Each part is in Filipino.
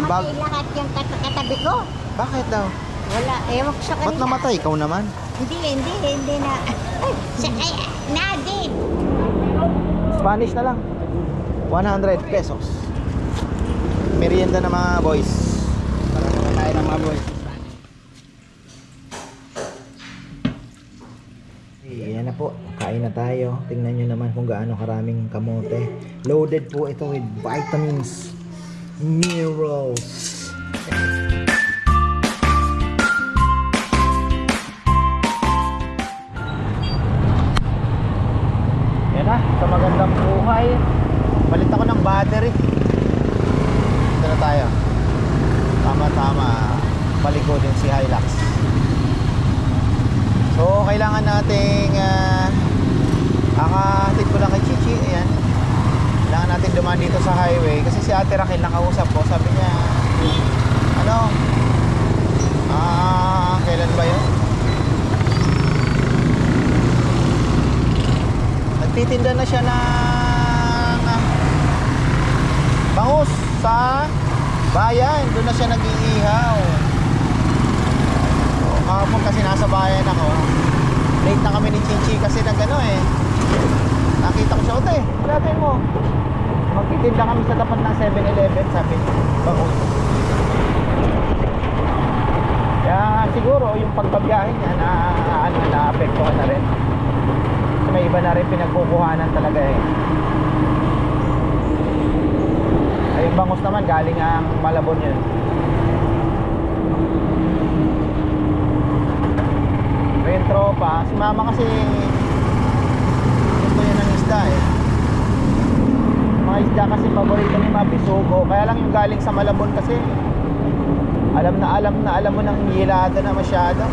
Namatay lahat yung katabi ko. Bakit daw? Wala, ewan ko sa kanila. Ba't namatay? Ikaw naman? Hindi na. Ay, Nadine. Spanish na lang. 100 pesos. Merienda na mga boys. Para naman tayo ng mga boys. Ayan na po. Kain na tayo. Tingnan nyo naman kung gaano karaming kamote. Loaded po ito with vitamins, minerals. Yan na. Sa magandang buhay. Balit ako ng battery. Ito na tayo. Tama-tama. Palikodin si Hilux. So, kailangan nating kakahatid ko lang kay Chichi. Ayan. Kailangan natin dumaan dito sa highway. Kasi si Ate Raquel nakausap ko. Sabi niya, kailan ba yun? Nagtitinda na siya ng bangus sa bayan. Doon na siya nag-iihaw. Kahapon kasi nasa bayan ako. Late na kami ni Chichi kasi nakita ko siya, "Ote, natin mo. Magtitinda kami sa tapat ng 7-Eleven," sabi niya. Bangus. Kaya siguro yung pagbabiyahe niya na-apektuhan na rin. Kasi may iba na rin pinagkukuhanan talaga eh. Ay, yung bangus naman galing ang Malabon yun. Yung tropa, si mama kasi gusto niya ng isda eh. Mga isda kasi paborito ni Mama, bisugo. Kaya lang yung galing sa Malabon kasi alam mo ng hilada na masyado.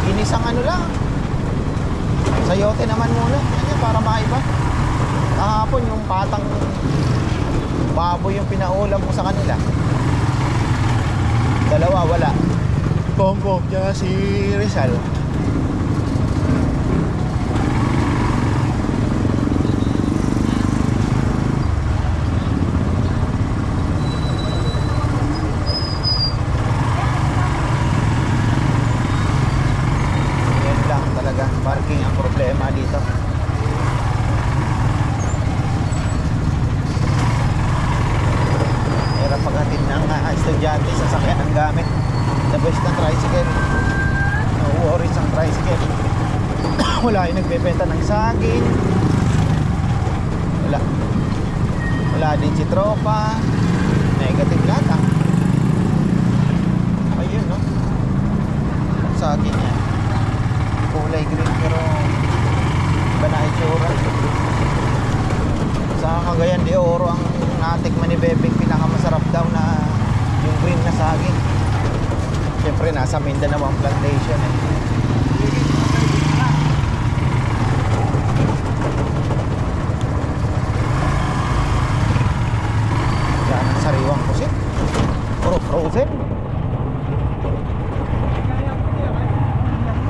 Inisang lang. Sayote naman muna. Yan para maiba. Kahapon yung patang baboy yung pinaulam mo sa kanila. Dalawa wala. Bongbong niya si Rizal. Parking ang problema dito. Hirap paghatid ng estudyante sa sakyan ng gamit. The best ng tricycle. No worries ang tricycle. Wala yung nagbebenta ng saging. Wala din si tropa. Negative lahat ayun no. Saging yan. Kulay green pero iba na itsura. Sa Cagayan de Oro ang natikman ni Bebeng pinakamasarap daw na yung green na saging. Siyempre nasa Mindanao ang plantation eh. Wala nang sariwang pusit. Puro frozen.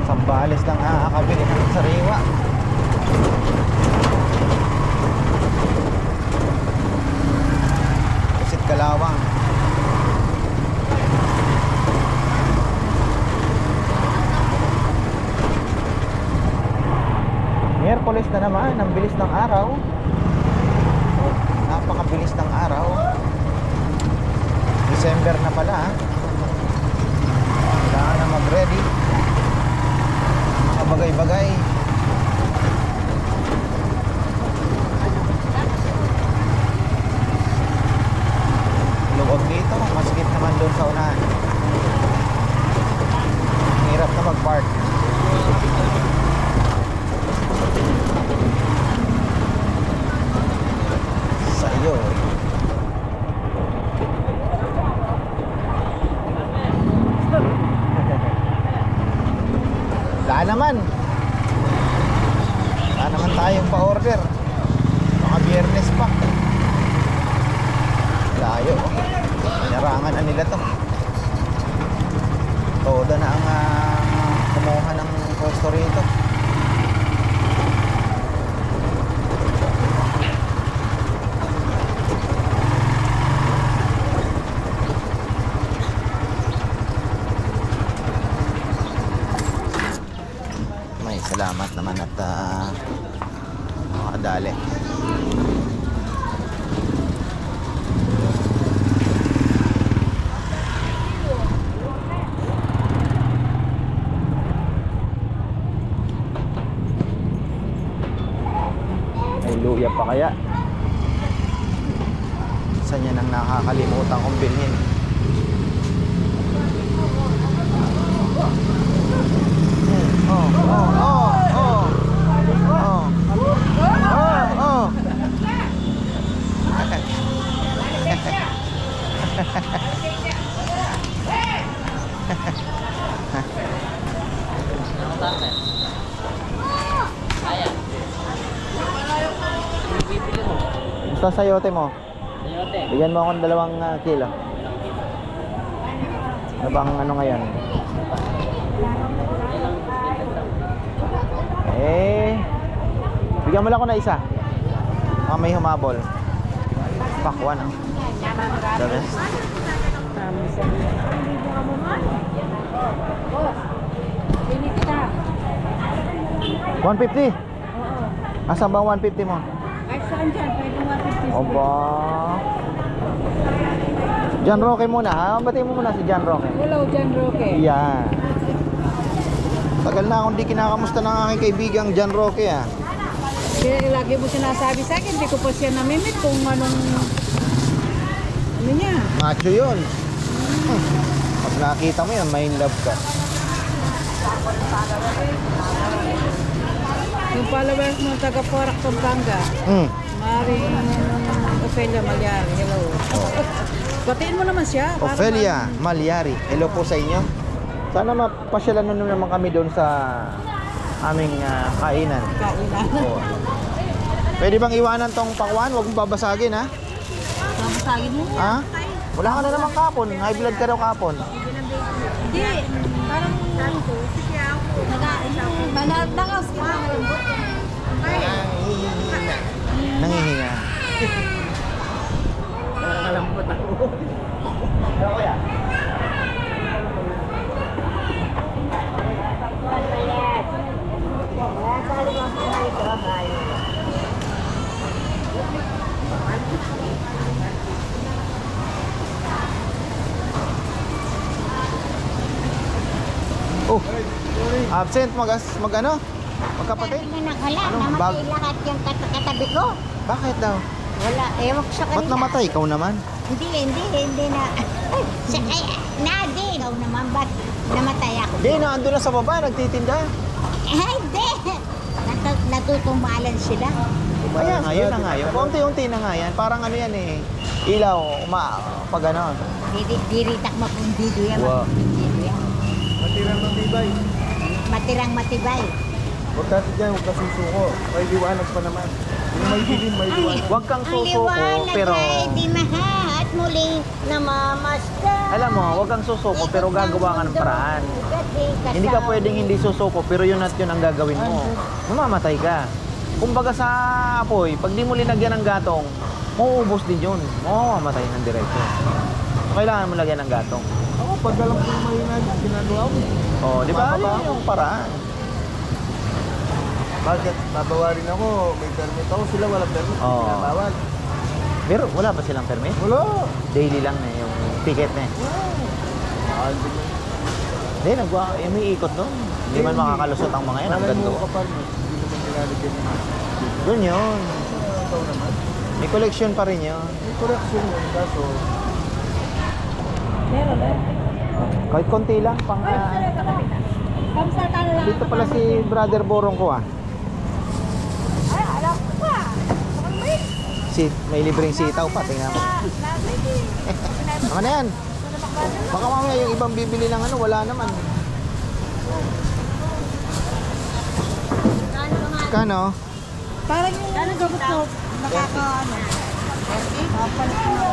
Sambales lang kakabili ng sariwa. Pusit kalawang. Miyerkules na naman, ang bilis ng araw. Napakabilis ng araw. December na pala. Kailangan na mag-ready. Bagay-bagay. Luwag dito, masikip naman doon sa unahan. Hirap na mag-park. Wala naman. Wala naman tayong pa-order. Baka biyernes pa. Layo. Inarangan na nila to. Todo na ang kumuha ng pwesto rito. May salamat naman at makadali. May luya pa kaya? Isa niya nang nakakalimutan kong bilhin. Basta sayote mo. Sayote. Bigyan mo akong 2 kilo. Ano bang ano ngayon? Bigyan mo lang ako na isa. May humabol. Pakwan ah. The best. 150? Asan ba 150 mo? Kahit saan dyan, pwede 150. Oba. John Roque muna ha. Batiin mo muna si John Roque. Hello, John Roque. Yan. Tagal na akong di kinakamusta ng aking kaibigang John Roque ah. Lagi mo sinasabi sa akin, hindi ko pa siya namimit kung anong ano niya. Macho yun. Pag nakita mo yan, may in love ka. Yung followers mo taga Porac, Pampanga. Maring Ophelia Malyari, hello. Batiin mo naman siya. Ophelia Malyari, hello po sa inyo. Sana mapasyalan na naman kami doon sa aming kainan. Kainan. Oo. Pwede bang iwanan tong pakwan? Huwag mong babasagin ha? Babasagin mo. Ha? Wala ka na naman kapon. High blood ka daw kapon. Hindi. Parang nakaus ka na malambot. Nangihinga. Malambot ako. Kaya? Oh, absent magkapatid? Hala, Anong namatay lahat yung katabi ko. Bakit daw? Wala, ewan ko sa kanila. Ba't namatay? Ikaw naman? Hindi na. Nadi. Ikaw naman, ba't namatay ako? Hindi, naando na sa baba, nagtitinda. Hindi. Natutumbalan sila. Kaya nga, yun na nga yun. Unti-unti na nga yan. Parang ano yan eh. Ilaw, pag ano. Diritak mapundido yan. Wow. Mapundido yan. Matirang matibay. Matirang matibay. Huwag kasi dyan, huwag kasi suko. May liwanag pa naman. Yung may dilim, may liwanag. Huwag kang Ang susuko, liwanag pero... ay di maha at muling namamasdan. Alam mo, huwag kang susuko, pero gagawa ka ng paraan. Hindi ka pwedeng hindi susuko, pero yun at yun ang gagawin mo. Mamamatay ka. Kumbaga sa apoy, pag di mo linagyan ng gatong, mauubos din yun. Mamamatay ng diretso. Kailangan mo lagyan ng gatong. Ako, pag alam ko yung mahina dyan, ginagawa ko. Oh, di ba? Yun yung paraan. Bakit? Babawarin ako, may permit ako. Sila walang permit, Oo. pinabawal. Pero wala ba silang permit? Wala. Daily lang na yung ticket na eh. Mahal din yun. Hindi, may ikot doon. Hindi man makakalusot ang mga yan. Ang Malay ganda. mo kapal mo, hindi naman nilalagyan yung Doon yun. ito naman. May collection pa rin yun. May correction yun, kaso Kahit konti lang. Dito pala si Brother Borong ko ah. Ay, alam ko pa. May libreng sitaw pa. Tingnan mo. Ano na yan? Baka mamaya yung ibang bibili ng ano, wala naman. Magkano? Parang yung gamot ko, nakaka-ano. Papalit ko na.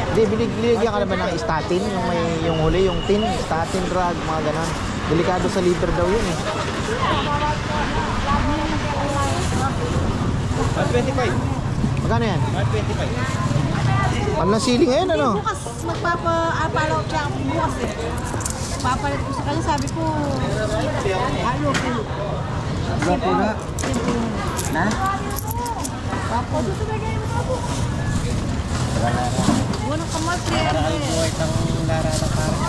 Hindi, binigyan ka naman ng statin, yung may yung huli, yung tin, statin drug, mga ganon. Delikado sa liver daw yun eh. 125. Magkano yan? 125. Panlang sili ngayon, ano? Bukas, magpapa-apalaw siya ako bukas eh. Papalit ko sa kanya, sabi ko, ayaw ko. Ako na. Na? Walang kamatri. Isang lara na parang.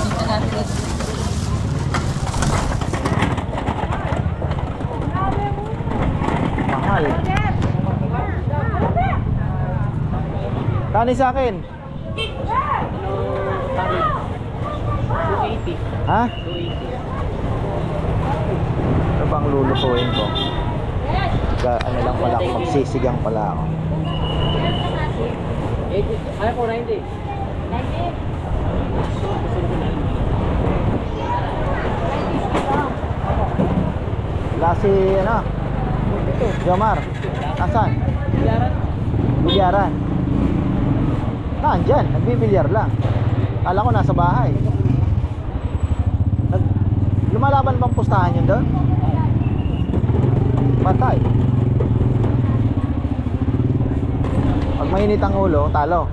Mahal. Tani sa akin? 280. Ha? 280. Ano bang lulutuin ko? Ano lang pala ako, magsisigang pala ako. 80. Kaya ko 90. Wala si, ano? Jomar. Nasaan? Bilyaran. Nandyan, nagbibilyar lang. Kala ko nasa bahay. Lumalaban bang pustahan yun doon? Patay. Pag mainit ang ulo, talo.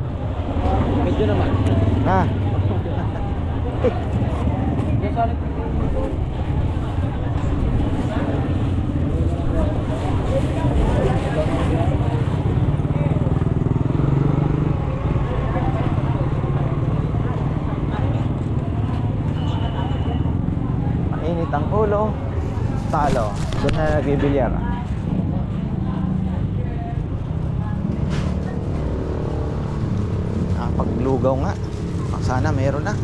Medyo naman. Ha? Mainit ang ulo, talo. Doon na nagbibilyar. Paglugaw nga. Sana meron na.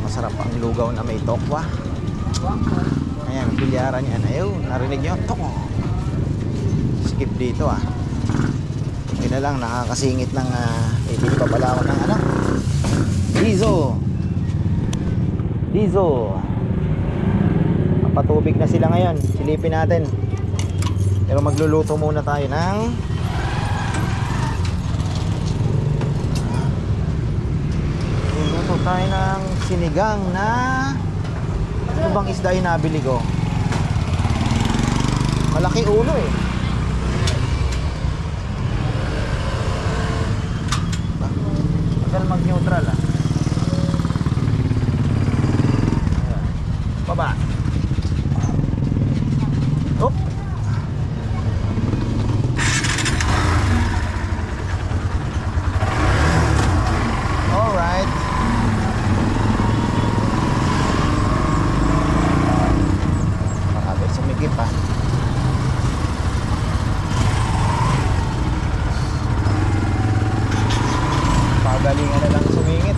Masarap ang lugaw na may tokwa. Ayan, bilyaran yan. Ayun, narinig nyo? Tok. Skip dito ah. Yun na lang, nakakasingit ng ibig pa pala ako ng ano. Dizo. Patubig na sila ngayon. Silipin natin. Pero magluluto muna tayo ng Luluto tayo ng sinigang na ano bang isda yung nabili ko? Malaki ulo eh. Tagal mag-neutral ah. Ayan. Baba. Oop. Alright. Marami sumigip ah. Pagalingan na lang sumingit.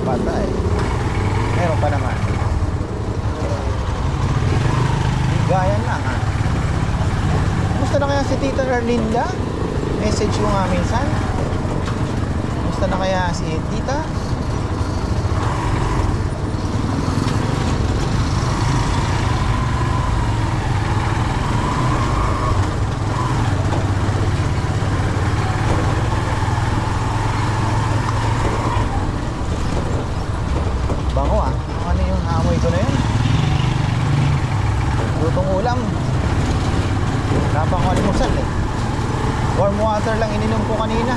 Patay. Meron pa naman. Gayan lang ha. Kumusta na kaya si Tita Erlinda? Message ko nga minsan. Kumusta na kaya si Tita? Bango ah. Ano yung amoy ko na yun? Lutong ulam. Wala pa akong almusal eh. Warm water lang ininom ko kanina.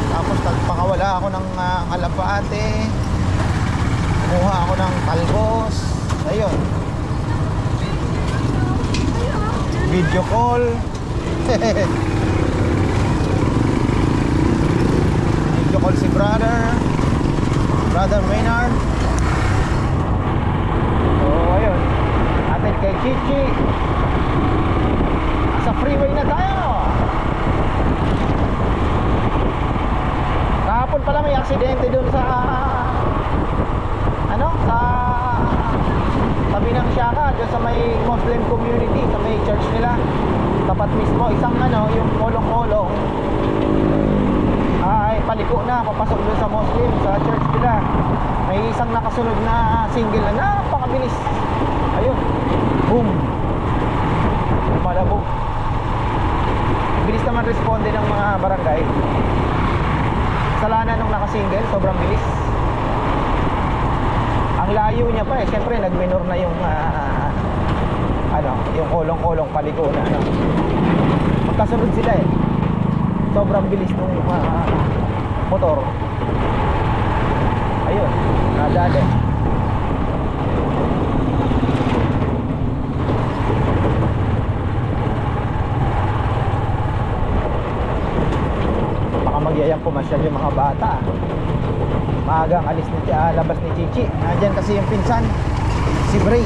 Tapos nagpakawala ako ng kalapate. Kumuha ako ng talbos. Ayun. Video call. Video call si Brother Maynard. So ayun, atin kay Chichi. Sa freeway na tayo. Kahapon pala may aksidente dun sa sa tabi ng Shaka, dun sa may Muslim community, sa may church nila. Tapat mismo, isang yung kolong-kolong ay paliko na, papasok dun sa Muslim, sa church nila. May isang nakasunod na single na napakabilis. Ayun, boom, malabog. Bilis naman responde ng mga barangay. Kasalanan nung nakasingle, sobrang bilis. Ang layo niya pa syempre nag-minor na yung yung kolong-kolong paliko na magkasunod sila sobrang bilis nung motor. Ayun, nadali. Baka magyayang pumasyal yung mga bata. Maagang alis labas ni Chichi. Nandyan kasi yung pinsan, si Bray.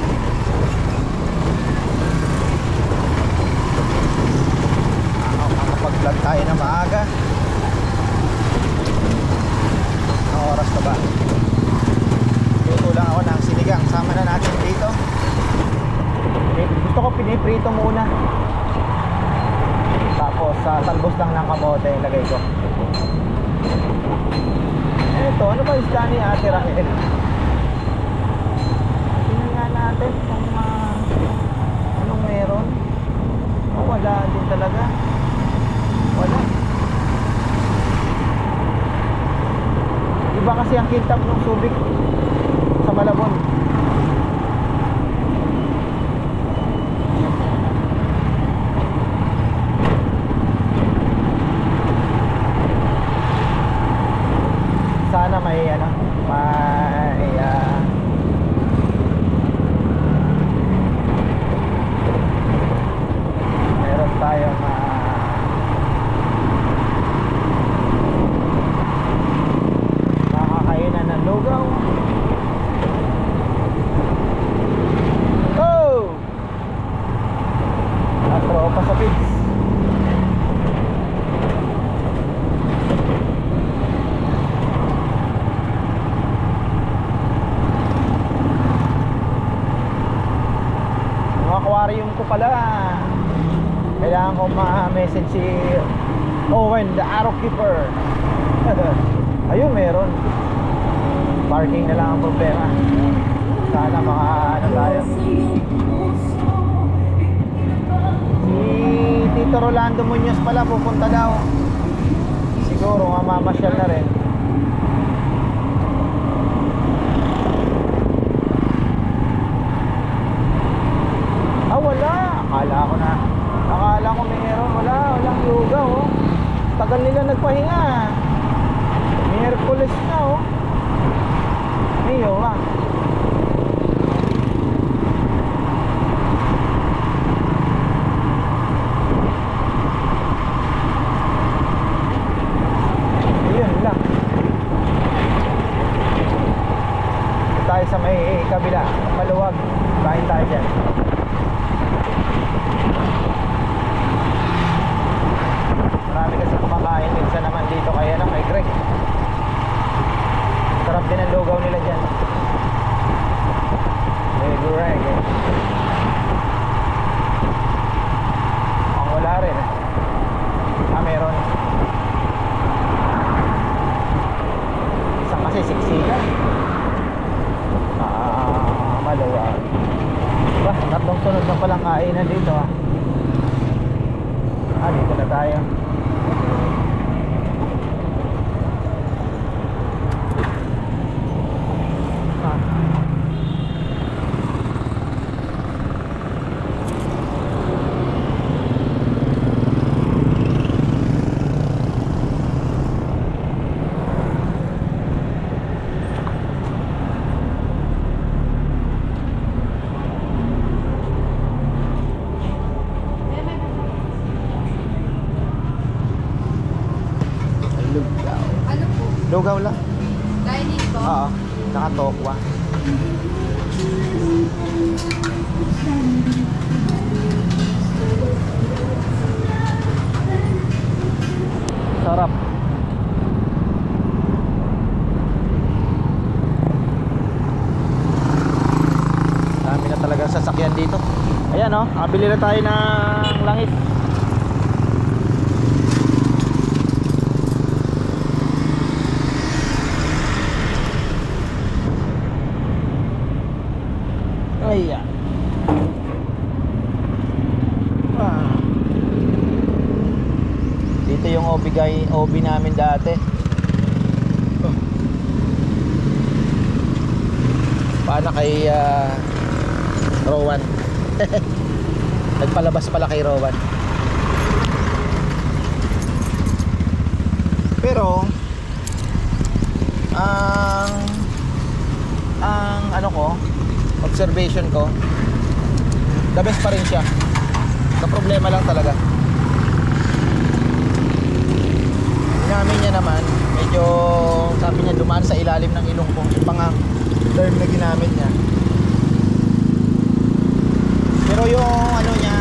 Makapag-vlog tayo na maaga. Ang oras na ba? Luto lang ako ng sinigang. Sama na natin dito. Gusto ko piniprito muna. Tapos talbos lang ng kamote lagay ko. Ito, ano ba isda ni Ate Raquel? Tingnan nga natin kung anong meron. Wala din talaga. Wala. Iba kasi ang kintab ng Subic sa Malabon. Sana may meron tayong makakainan ng lugaw. Oh! Natropa sa pigs. Aquarium ko pala. Kailangan ko ma-message si Owen, the arrow keeper. Ayun, meron. Parking na lang ang problema. Sana tayo. Si Tito Rolando Muñoz pala pupunta daw. Siguro mamamasyal na rin. Wala. Akala ko meron. Walang lugaw. Tagal nila nagpahinga. Miyerkules na Niyo ba? Ayun lang. Tayo sa may kabila. Maluwag. Kain tayo dyan. Marami kasi kumakain minsan naman dito kay Greg. Sarap din ang lugaw nila dyan. Greg ang wala rin meron. Isang kasi siksikan. Maluwag. Diba? Tatlong sunod na palang kainan dito dito na tayo. Lugaw lang. Kaya dito? Oo. Tsaka tokwa. Sarap. Dami na talagang sasakyan dito. Ayan o, nakabili na tayo ng langis. Ayan. Dito yung OB namin dati. Paano kay Rowan? Nagpalabas pala kay Rowan. Pero ang ano ko, observation ko, the best pa rin siya. Ang problema lang talaga, namin niya naman, medyo sabi niya dumaan sa ilalim ng ilong ko yung mga term na ginamit niya. Pero yung ano niya,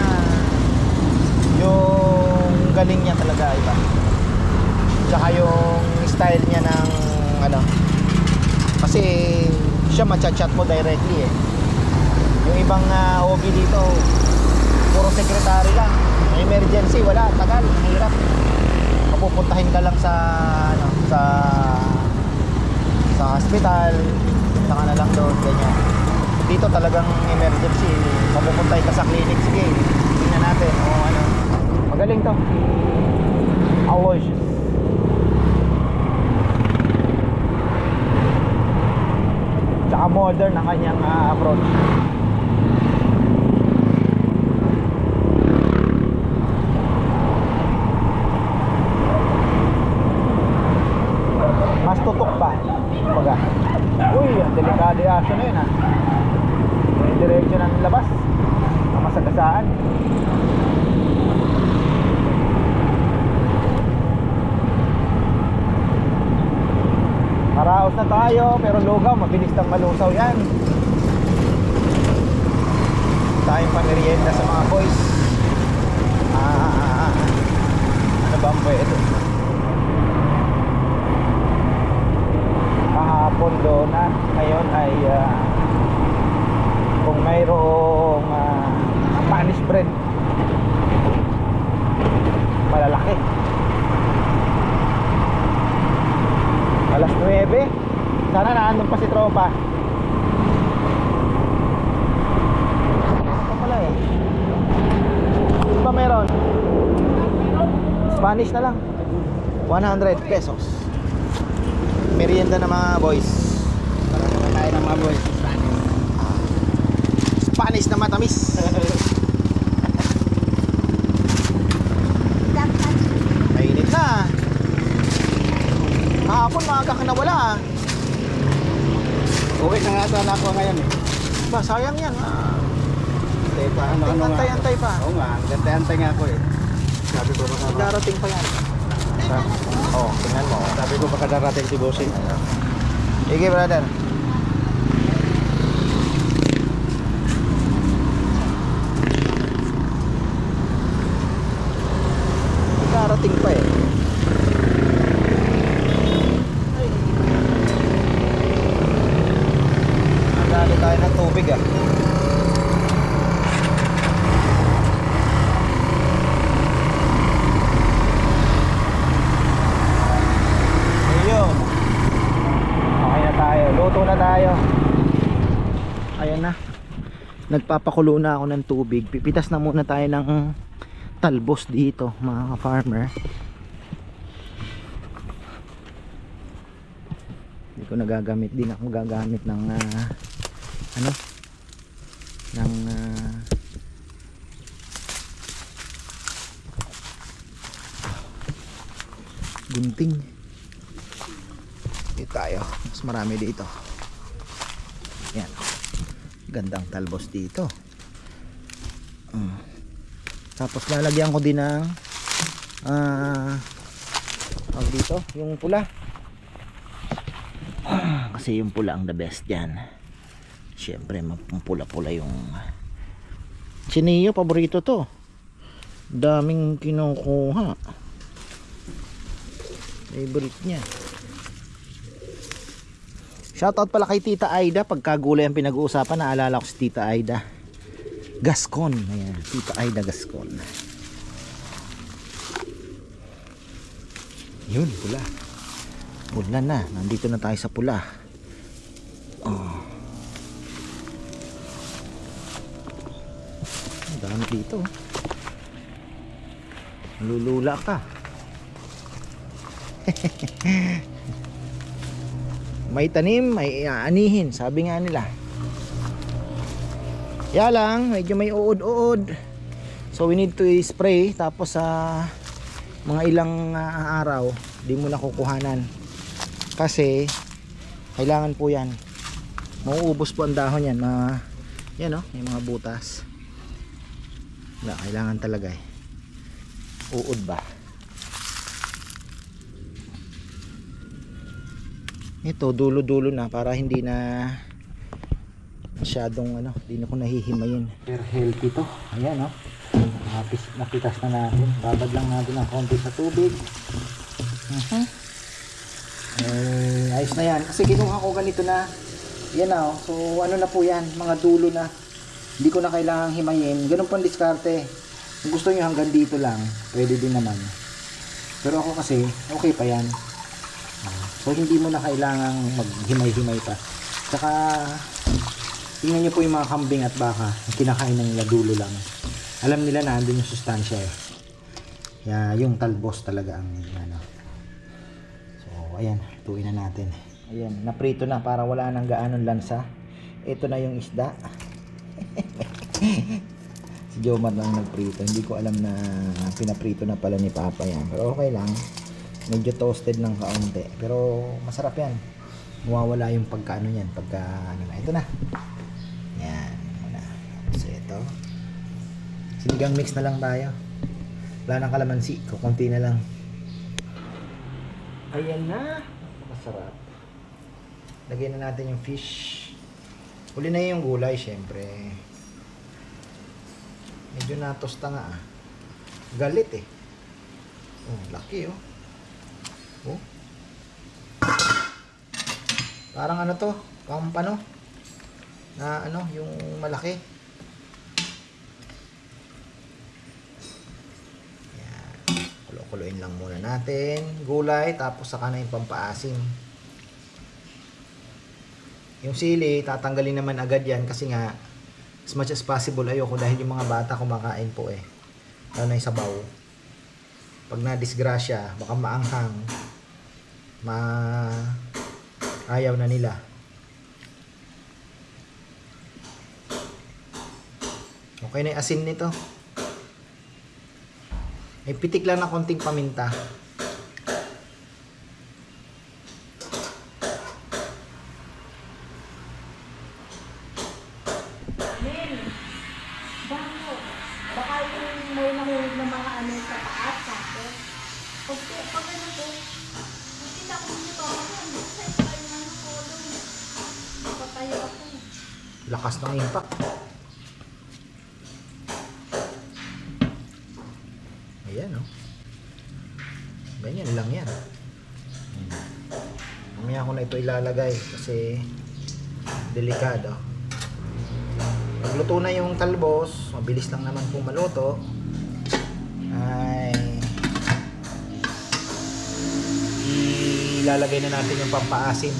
yung galing niya talaga iba. Tsaka yung style niya ng ano, kasi siya machat-chat mo directly eh. Yung ibang OB dito puro secretary lang, may emergency wala, tagal, hirap. Mapupuntahin ka lang sa ano, sa hospital, punta ka na lang doon, ganyan. Dito talagang emergency, mapupuntahin ka sa clinic, sige, tingnan natin o ano. Magaling to. Aloysius. Tsaka modern ang kanyang approach. Mas tutok ba? Kumbaga. Uy, ang delikado yung aso na yun ha. May diretso ng labas. Ang masagasaan. Maraos na tayo, pero lugaw, mabilis lang malusaw yan. Tayong pamerienda sa mga boys. Ano ba ang pwede? Kahapon doon na, ngayon ay kung mayroong Spanish bread, malalaki. Alas 9. Sana naandun pa si tropa. Ito pala eh. Ano ba meron? Spanish na lang, 100 pesos. Merienda ng mga boys. Para naman tayo ng mga boys. Spanish na matamis. Mainit na. Hapon maaga ka nawala. Uwi na nga sana ako ngayon eh. Ba, sayang yan. Teka, ano nga. Antay pa. Oo nga, gantay-antay nga ako eh. Sabi ko baka Darating pa yan. Oh, tingnan mo. Sabi ko baka darating si Bossing. Sige, brother. Darating pa eh. Nagdali tayo ng tubig ah. Ayun. Okay na tayo. Luto na tayo. Ayan na. Nagpapakulo na ako ng tubig. Pipitas na muna tayo ng talbos dito, mga farmer. Hindi ko nagagamit din ako gagamit ng ano ng gunting. Dito tayo, mas marami dito. Yan, gandang talbos dito. Tapos lalagyan ko din ng dito, yung pula. kasi yung pula ang the best dyan. Siyempre pula-pula yung Chineo, paborito to. Daming kinukuha. Favorite niya. Shoutout pala kay Tita Aida. Pagkagulay ang pinag-uusapan, naalala ko si Tita Aida Gascon. Ayan, Tita Aida Gascon. Yun, pula. Pula na. Nandito na tayo sa pula. Oh. Ang dami dito. Malulula ka. May tanim, may aanihin. Sabi nga nila. Kaya lang, medyo may uod-uod. So we need to spray. Tapos mga ilang araw di mo na kukuhanan kasi kailangan po yan, mauubos po ang dahon yan, yan o, may mga butas. Wala, kailangan talaga uod ba. Ito dulo-dulo na para hindi na masyadong hindi na ko nahihimayin. Pero healthy to. Ayan o, napitas na natin. Babad lang natin ng konti sa tubig. Ayos na yan. Kasi kinuha ko ganito na. Yan na so ano na po yan, mga dulo na. Hindi ko na kailangang himayin. Ganun pang diskarte. Kung gusto nyo hanggang dito lang, pwede din naman. Pero ako kasi, okay pa yan. So hindi mo na kailangang maghimay-himay pa. Tsaka tingnan nyo po yung mga kambing at baka, kinakain ng nila dulo lang. Alam nila na andun yung sustansya yung talbos talaga ang So ayan, tuin na natin. Ayan, naprito na para wala nang gaanong lansa. Ito na yung isda. Si Jomar lang nagprito. Hindi ko alam na pinaprito na pala ni Papa yan. Pero okay lang. Medyo toasted ng kaunti. Pero masarap yan. Mawawala yung pagkaano yan. Ito na. Yan. So ito. Sinigang mix na lang tayo. Wala nang kalamansi. Kukunti na lang. Ayan na. Masarap. Lagyan na natin yung fish. Huli na yung gulay syempre. Medyo natosta nga Galit Oh, laki Oh. Parang to? Pampano? Na yung malaki. Kulo-kuloin lang muna natin gulay, tapos saka na yung pampaasim. Yung sili tatanggalin naman agad yan kasi nga as much as possible ayoko dahil yung mga bata kumakain po lalo na yung sabaw. Pag na-disgrasya baka maanghang, ayaw na nila. Okay na yung asin nito. May pitik lang na konting paminta. Baka yung may nahulog ng mga sa taas tapos pag ano po nakita ko dito sa tayo ng polo patayo ako. Lakas ng impact. Ayan ganyan lang yan. Mamaya ko na ito ilalagay kasi delikado. Pagluto na yung talbos, mabilis lang naman po maluto, ay ilalagay na natin yung pampaasim.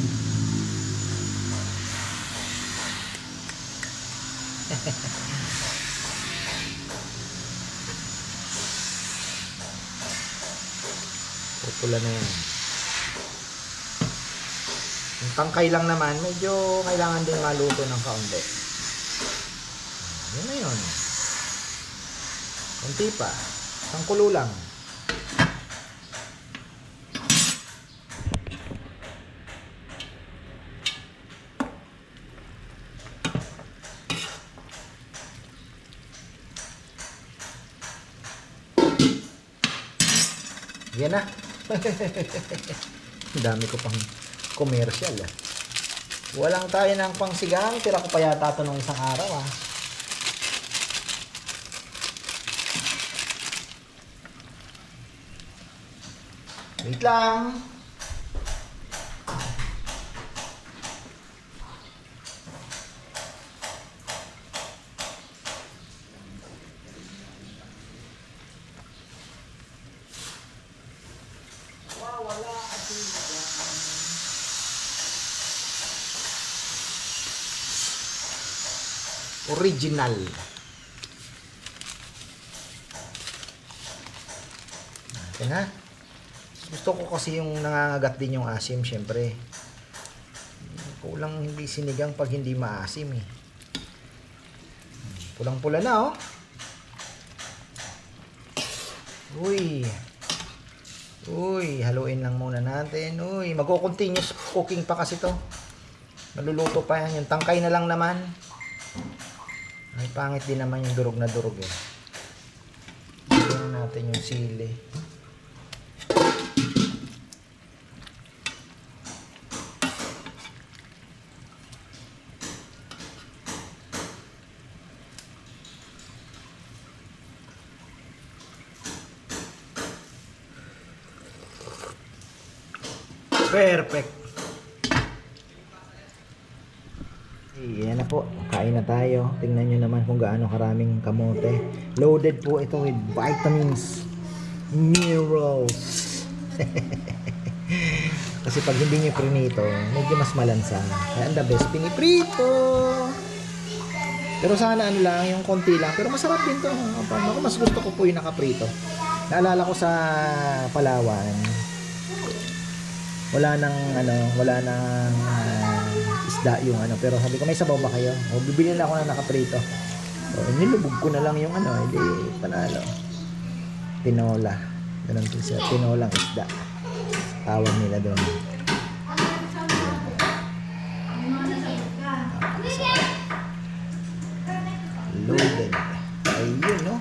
Pupula na yan. Yung tangkay lang naman, medyo kailangan din maluto ng kaunti. Yan na yun. Kunti pa. Isang kulo lang. Yan na. Ang dami ko pang commercial Walang tayo ng pangsigang. Tira ko pa yata ito nung isang araw ah. Wait lang. Original. Natin ha. Gusto ko kasi yung nangangagat din yung asim, syempre. Kulang hindi sinigang pag hindi maasim eh. Pulang-pula na oh. Uy. Uy, haluin lang muna natin. Uy, magko-continuous cooking pa kasi to. Maluluto pa yan. Yung tangkay na lang naman. Ay, pangit din naman yung durog na durog eh. Tignan natin yung sili. Perfect. Yan na po. Kain na tayo. Tingnan nyo naman kung gaano karaming kamote. Loaded po ito with vitamins, minerals. Kasi pag hindi nyo prinito, medyo mas malansa. Kaya the best, piniprito. Pero sana ano lang, yung konti lang. Pero masarap din to. Ako mas gusto ko po yung nakaprito. Naalala ko sa Palawan, wala nang isda yung ano, pero sabi ko may sabaw ba kayo? O bibili na ako ng nakaprito. O nilubog ko na lang yung hindi panalo. Tinola. Ganun din siya, tinolang isda. Tawag nila doon. Loaded. Ayun no.